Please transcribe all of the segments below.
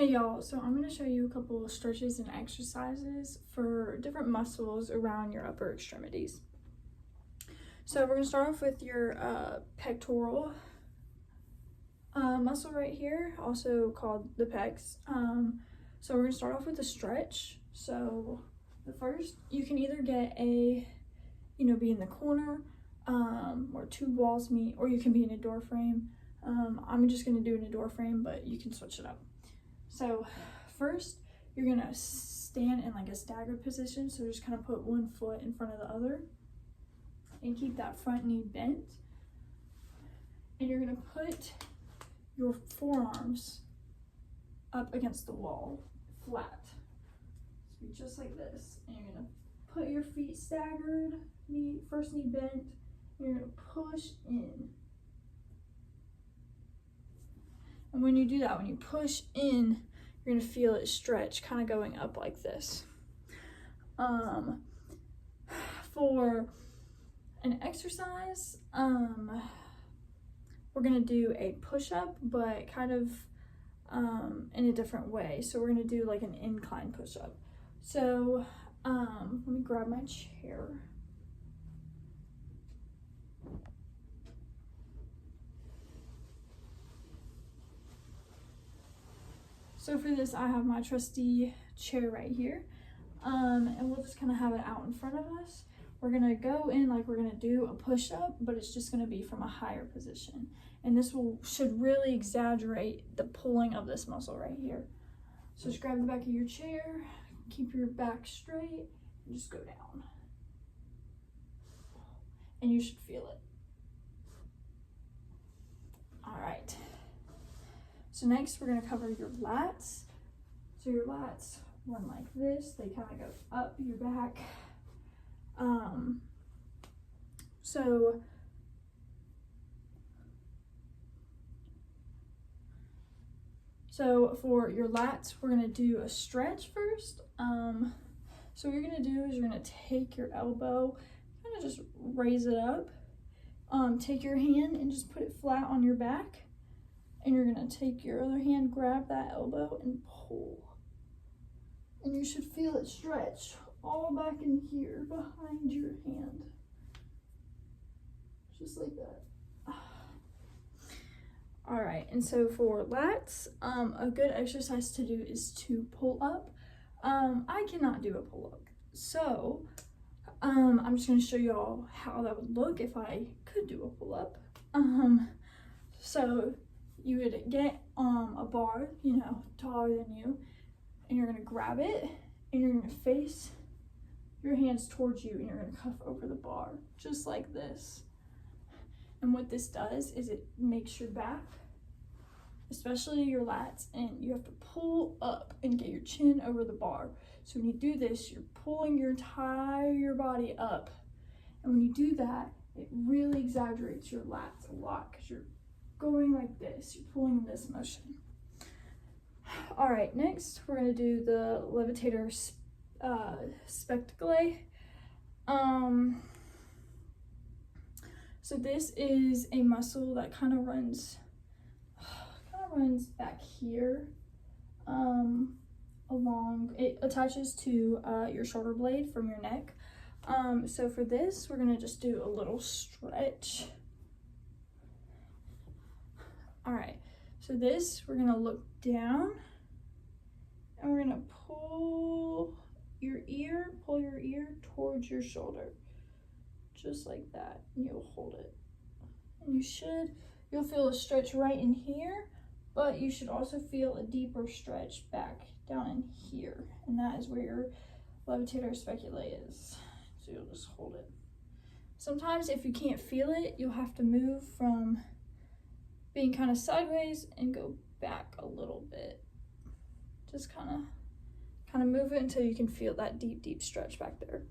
Hey y'all, so I'm going to show you a couple of stretches and exercises for different muscles around your upper extremities. So we're going to start off with your pectoral muscle right here, also called the pecs. So we're going to start off with a stretch. So the first, you can either get be in the corner where two walls meet, or you can be in a door frame. I'm just going to do it in a door frame, but you can switch it up. So first, you're gonna stand in like a staggered position. So just kind of put one foot in front of the other and keep that front knee bent. And you're gonna put your forearms up against the wall, flat. So just like this. And you're gonna put your feet staggered, first knee bent, and you're gonna push in. And when you do that, when you push in, you're gonna feel it stretch, kind of going up like this. For an exercise, we're gonna do a push-up, but kind of in a different way. So we're gonna do like an incline push-up. So let me grab my chair. So for this, I have my trusty chair right here, and we'll just kind of have it out in front of us. We're gonna go in like we're gonna do a push-up, but it's just gonna be from a higher position. And this should really exaggerate the pulling of this muscle right here. So just grab the back of your chair, keep your back straight, and just go down. And you should feel it. All right. So next we're gonna cover your lats. So your lats run like this. They kind of go up your back. So for your lats, we're gonna do a stretch first. So what you're gonna do is you're gonna take your elbow, kind of just raise it up. Take your hand and just put it flat on your back. And you're gonna take your other hand, grab that elbow and pull. And you should feel it stretch all back in here behind your hand. Just like that. All right, and so for lats, a good exercise to do is to pull up. I cannot do a pull-up. So I'm just gonna show y'all how that would look if I could do a pull-up. So you would get a bar, taller than you, and you're gonna grab it, and you're gonna face your hands towards you, and you're gonna cuff over the bar, just like this. And what this does is it makes your back, especially your lats, and you have to pull up and get your chin over the bar. So when you do this, you're pulling your entire body up. And when you do that, it really exaggerates your lats a lot because you're going like this, you're pulling in this motion. All right, next we're gonna do the levitator spectacle. So this is a muscle that kind of runs back here, it attaches to your shoulder blade from your neck. So for this, we're gonna just do a little stretch. All right, so this, we're gonna look down and we're gonna pull your ear towards your shoulder, just like that, and you'll hold it. And you'll feel a stretch right in here, but you should also feel a deeper stretch back down in here, and that is where your levitator spectacle is. So you'll just hold it. Sometimes if you can't feel it, you'll have to move from being kind of sideways and go back a little bit. Just kind of move it until you can feel that deep stretch back there.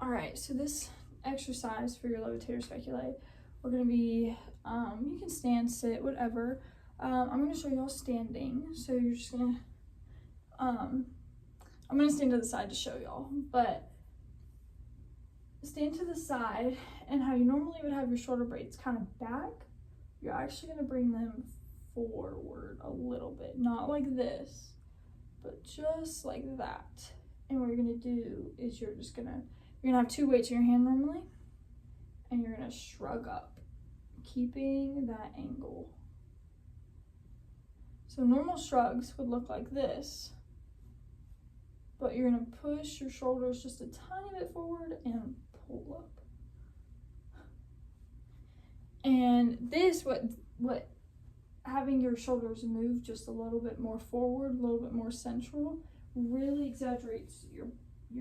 All right, so this exercise for your levitator spectacle, we're gonna be, you can stand, sit, whatever. I'm gonna show y'all standing. So you're just gonna, I'm gonna stand to the side to show y'all, but stand to the side, and how you normally would have your shoulder blades kind of back, you're actually going to bring them forward a little bit, not like this, but just like that. And what you're going to do is you're going to have 2 weights in your hand normally, and you're going to shrug up, keeping that angle. So normal shrugs would look like this, but you're going to push your shoulders just a tiny bit forward and pull up. And this, what having your shoulders move just a little bit more forward, a little bit more central, really exaggerates your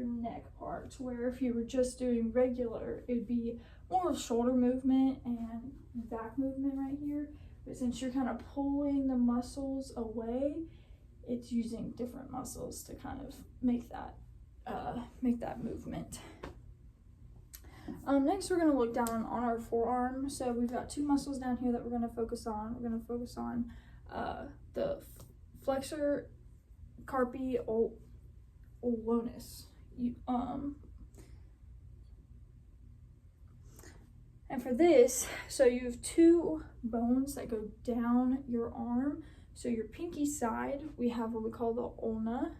neck part, to where if you were just doing regular, it'd be more of shoulder movement and back movement right here. But since you're kind of pulling the muscles away, it's using different muscles to kind of make that movement. Next, we're going to look down on our forearm. So we've got 2 muscles down here that we're going to focus on. We're going to focus on the flexor carpi ulnonis. And for this, so you have 2 bones that go down your arm. So your pinky side, we have what we call the ulna.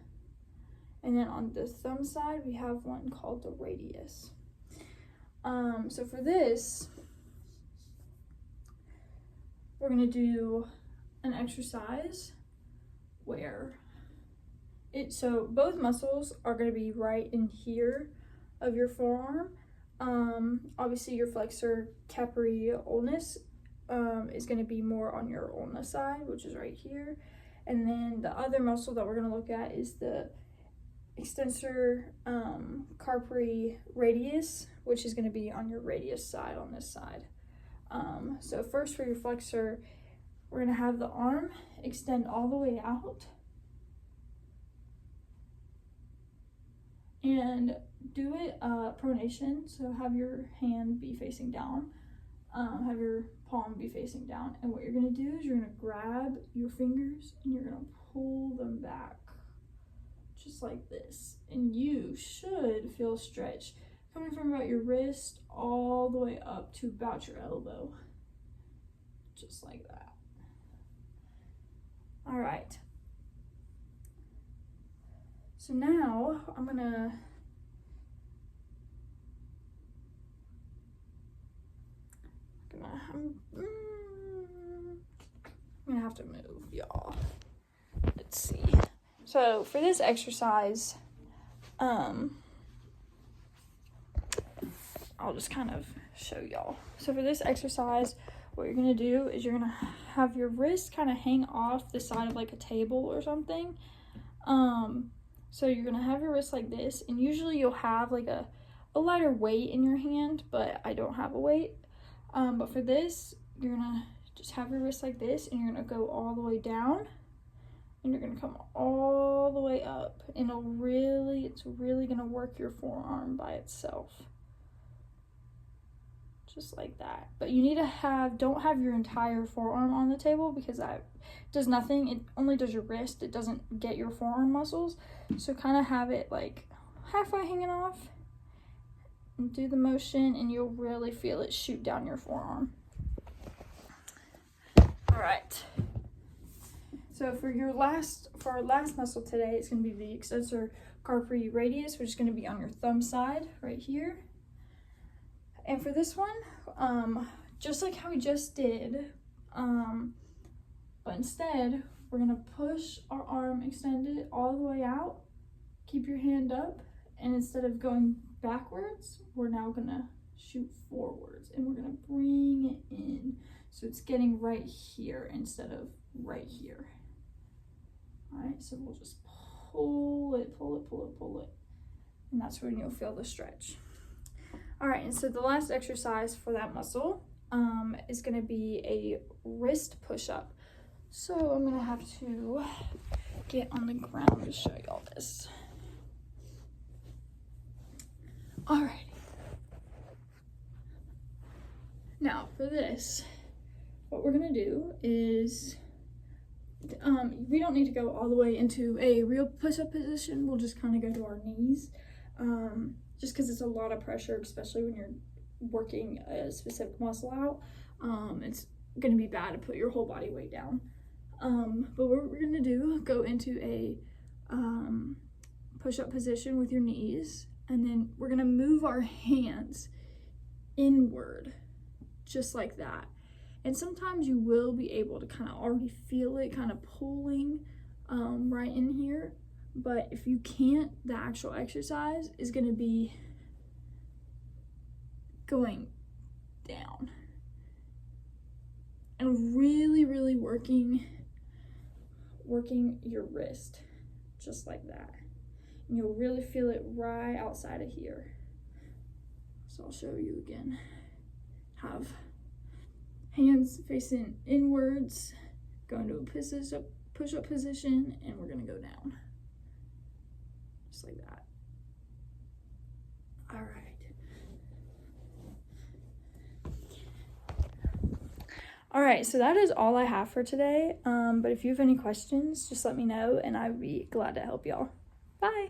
And then on the thumb side, we have one called the radius. So for this, we're going to do an exercise where so both muscles are going to be right in here of your forearm. Obviously your flexor carpi ulnonis is going to be more on your ulna side, which is right here. And then the other muscle that we're going to look at is the extensor carpi radius, which is going to be on your radius side, on this side. So first, for your flexor, we're going to have the arm extend all the way out, and do it pronation. So have your hand be facing down, have your palm be facing down, and what you're going to do is you're going to grab your fingers and you're going to pull them back just like this, and you should feel a stretch coming from about your wrist all the way up to about your elbow, just like that. All right, so now I'm gonna have to move, y'all. Let's see. So for this exercise, I'll just kind of show y'all. So for this exercise, what you're gonna do is you're gonna have your wrist kind of hang off the side of like a table or something. So you're gonna have your wrist like this, and usually you'll have like a lighter weight in your hand, but I don't have a weight. But for this, you're gonna just have your wrist like this, and you're gonna go all the way down, and you're gonna come all the way up, and it's really gonna work your forearm by itself. Just like that. But you need to don't have your entire forearm on the table, because that does nothing. It only does your wrist. It doesn't get your forearm muscles. So kind of have it like halfway hanging off, and do the motion, and you'll really feel it shoot down your forearm. All right. So for our last muscle today, it's going to be the extensor carpi radius, which is going to be on your thumb side right here. And for this one, just like how we just did, but instead, we're going to push our arm, extend it all the way out, keep your hand up, and instead of going backwards, we're now going to shoot forwards, and we're going to bring it in. So it's getting right here instead of right here. All right, so we'll just pull it, and that's when you'll feel the stretch. All right, and so the last exercise for that muscle is going to be a wrist push-up. So I'm going to have to get on the ground to show y'all this. All right. Now for this, what we're going to do is, we don't need to go all the way into a real push-up position. We'll just kind of go to our knees. just because it's a lot of pressure, especially when you're working a specific muscle out. It's going to be bad to put your whole body weight down. But what we're going to do, go into a push-up position with your knees, and then we're going to move our hands inward, just like that. And sometimes you will be able to kind of already feel it kind of pulling right in here. But if you can't, the actual exercise is going to be going down. And really, really working your wrist, just like that. And you'll really feel it right outside of here. So I'll show you again. Have hands facing inwards, go into a push-up position, and we're gonna go down. Just like that. All right. All right, so that is all I have for today. But if you have any questions, just let me know, and I'd be glad to help y'all. Bye.